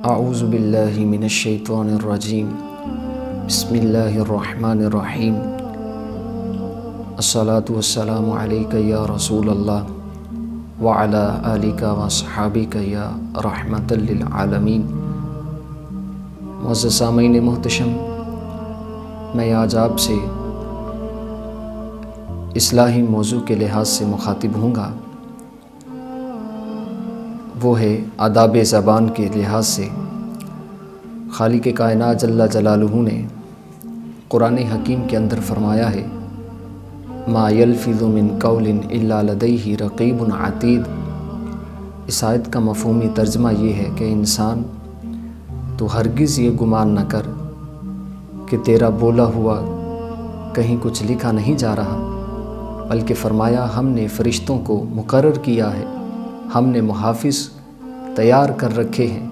اعوذ باللہ من الشیطان الرجیم بسم اللہ الرحمن الرحیم الصلاۃ والسلام علیک یا رسول اللہ وعلی آلک واصحابک یا رحمۃ للعالمین۔ معزز سامعین محتشم، میں آج آپ سے اصلاحی موضوع کے لحاظ سے مخاطب ہوں گا، وہ ہے آداب زبان کے لحاظ سے۔ خالق کائنات جل جلالہ نے قرآن حکیم کے اندر فرمایا ہے ما یلفظ من قول الا لدیہ رقیب عتید۔ اس آیت کا مفہومی ترجمہ یہ ہے کہ انسان تو ہرگز یہ گمان نہ کر کہ تیرا بولا ہوا کہیں کچھ لکھا نہیں جا رہا، بلکہ فرمایا ہم نے فرشتوں کو مقرر کیا ہے، ہم نے محافظ تیار کر رکھے ہیں،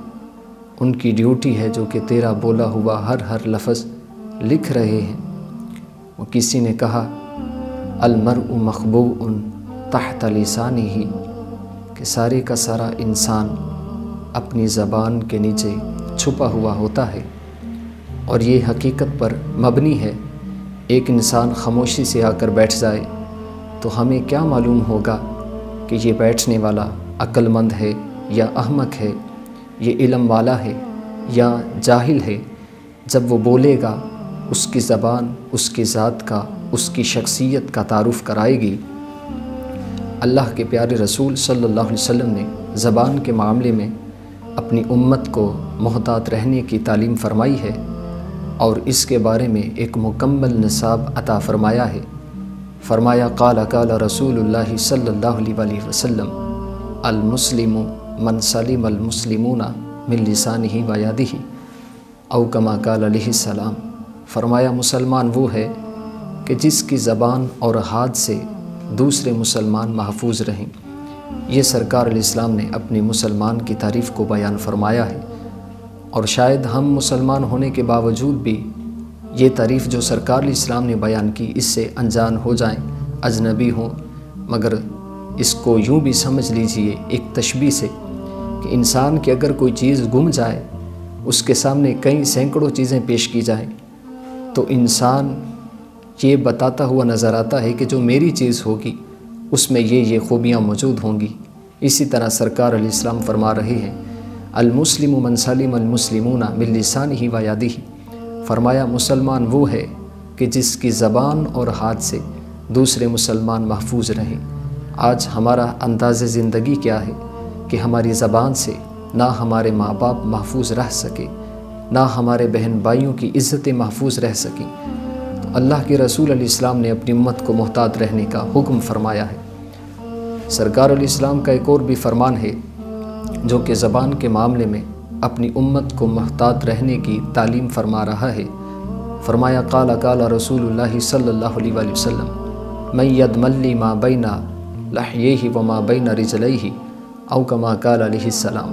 ان کی ڈیوٹی ہے جو کہ تیرا بولا ہوا ہر لفظ لکھ رہے ہیں۔ وہ کسی نے کہا المرء مخبوء تحت لسانہ، کہ سارے کا سارا انسان اپنی زبان کے نیچے چھپا ہوا ہوتا ہے، اور یہ حقیقت پر مبنی ہے۔ ایک انسان خاموشی سے آ کر بیٹھ جائے تو ہمیں کیا معلوم ہوگا کہ یہ بیٹھنے والا عقل مند ہے یا احمق ہے، یہ علم والا ہے یا جاہل ہے۔ جب وہ بولے گا اس کی زبان اس کی ذات کا، اس کی شخصیت کا تعارف کرائے گی۔ اللہ کے پیارے رسول صلی اللہ علیہ وسلم نے زبان کے معاملے میں اپنی امت کو محتاط رہنے کی تعلیم فرمائی ہے، اور اس کے بارے میں ایک مکمل نصاب عطا فرمایا ہے۔ فرمایا قال رسول اللہ صلی اللہ علیہ وسلم المسلم من سلم المسلمون من لسانہ و یدہ، او کما قال علیہ السلام۔ فرمایا مسلمان وہ ہے کہ جس کی زبان اور ہاتھ سے دوسرے مسلمان محفوظ رہیں۔ یہ سرکار علیہ السلام نے اپنے مسلمان کی تعریف کو بیان فرمایا ہے، اور شاید ہم مسلمان ہونے کے باوجود بھی یہ تعریف جو سرکار علیہ السلام نے بیان کی اس سے انجان ہو جائیں، اجنبی ہوں، مگر اس کو یوں بھی سمجھ لیجئے ایک تشبیہ سے کہ انسان کی اگر کوئی چیز گم جائے، اس کے سامنے کئی سینکڑوں چیزیں پیش کی جائیں تو انسان یہ بتاتا ہوا نظر آتا ہے کہ جو میری چیز ہوگی اس میں یہ خوبیاں موجود ہوں گی۔ اسی طرح سرکار علیہ السلام فرما رہے ہیں المسلم من سلم المسلمون من لسانہ و یدہ۔ فرمایا مسلمان وہ ہے کہ جس کی زبان اور ہاتھ سے دوسرے مسلمان محفوظ رہیں۔ آج ہمارا انداز زندگی کیا ہے کہ ہماری زبان سے نہ ہمارے ماں باپ محفوظ رہ سکے، نہ ہمارے بہن بھائیوں کی عزتیں محفوظ رہ سکیں۔ تو اللہ کے رسول علیہ السلام نے اپنی امت کو محتاط رہنے کا حکم فرمایا ہے۔ سرکار علیہ السلام کا ایک اور بھی فرمان ہے جو کہ زبان کے معاملے میں اپنی امت کو محتاط رہنے کی تعلیم فرما رہا ہے۔ فرمایا قال رسول اللہ صلی اللہ علیہ وسلم من یدملی ما بین لحیہ وما بین رجلیہ، او کما قال علیہ السلام۔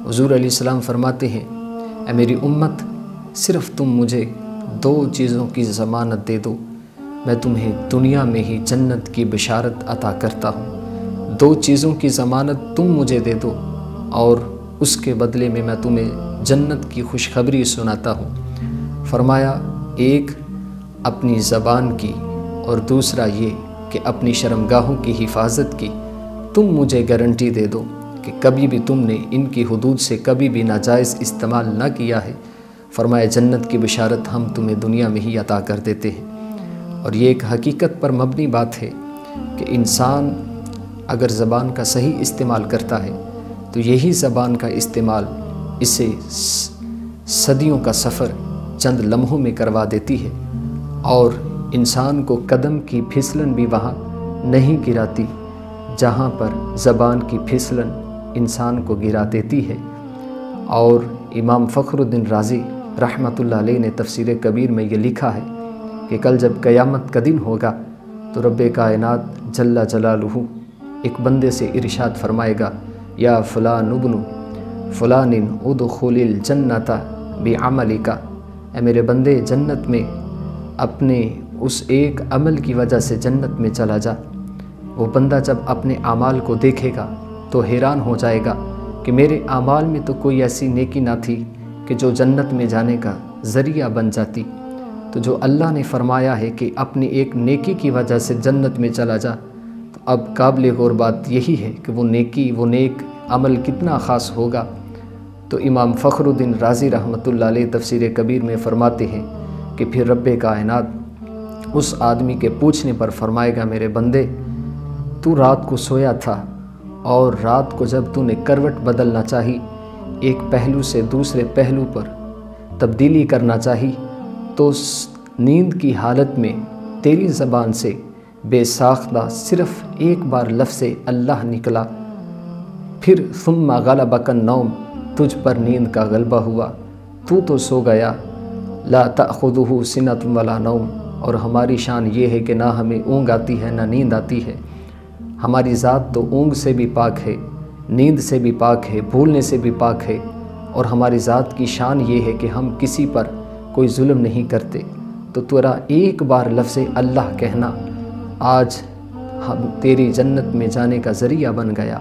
حضور علیہ السلام فرماتے ہیں اے میری امت، صرف تم مجھے دو چیزوں کی ضمانت دے دو، میں تمہیں دنیا میں ہی جنت کی بشارت عطا کرتا ہوں۔ دو چیزوں کی ضمانت تم مجھے دے دو اور اس کے بدلے میں تمہیں جنت کی خوشخبری سناتا ہوں۔ فرمایا ایک اپنی زبان کی، اور دوسرا یہ کہ اپنی شرمگاہوں کی حفاظت کی۔ تم مجھے گارنٹی دے دو کہ کبھی بھی تم نے ان کی حدود سے کبھی بھی ناجائز استعمال نہ کیا ہے۔ فرمایا جنت کی بشارت ہم تمہیں دنیا میں ہی عطا کر دیتے ہیں۔ اور یہ ایک حقیقت پر مبنی بات ہے کہ انسان اگر زبان کا صحیح استعمال کرتا ہے تو یہی زبان کا استعمال اسے صدیوں کا سفر چند لمحوں میں کروا دیتی ہے، اور انسان کو قدم کی پھسلن بھی وہاں نہیں گراتی جہاں پر زبان کی پھسلن انسان کو گرا دیتی ہے۔ اور امام فخر الدین رازی رحمۃ اللہ علیہ نے تفسیر کبیر میں یہ لکھا ہے کہ کل جب قیامت کا دن ہوگا تو رب کائنات جل جلالہ ایک بندے سے ارشاد فرمائے گا یا فلان ابن فلان ادخل الجنت بعملک، اے میرے بندے جنت میں اپنے اس ایک عمل کی وجہ سے جنت میں چلا جا۔ وہ بندہ جب اپنے اعمال کو دیکھے گا تو حیران ہو جائے گا کہ میرے اعمال میں تو کوئی ایسی نیکی نہ تھی کہ جو جنت میں جانے کا ذریعہ بن جاتی، تو جو اللہ نے فرمایا ہے کہ اپنی ایک نیکی کی وجہ سے جنت میں چلا جا، تو اب قابل غور بات یہی ہے کہ وہ نیکی، وہ نیک عمل کتنا خاص ہوگا۔ تو امام فخر الدین رازی رحمۃ اللہ علیہ تفسیر کبیر میں فرماتے ہیں کہ پھر رب کائنات اس آدمی کے پوچھنے پر فرمائے گا، میرے بندے تو رات کو سویا تھا اور رات کو جب تو نے کروٹ بدلنا چاہی، ایک پہلو سے دوسرے پہلو پر تبدیلی کرنا چاہی، تو نیند کی حالت میں تیری زبان سے بے ساختہ صرف ایک بار لفظ اللہ نکلا، پھر ثم غلبک النوم، تجھ پر نیند کا غلبہ ہوا، تو سو گیا، لا تأخذہ سنۃ ولا نوم، اور ہماری شان یہ ہے کہ نہ ہمیں اونگ آتی ہے نہ نیند آتی ہے، ہماری ذات تو اونگ سے بھی پاک ہے، نیند سے بھی پاک ہے، بھولنے سے بھی پاک ہے، اور ہماری ذات کی شان یہ ہے کہ ہم کسی پر کوئی ظلم نہیں کرتے۔ تو تیرا ایک بار لفظ اللہ کہنا آج ہم تیری جنت میں جانے کا ذریعہ بن گیا۔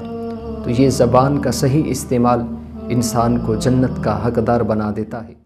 تو یہ زبان کا صحیح استعمال انسان کو جنت کا حقدار بنا دیتا ہے۔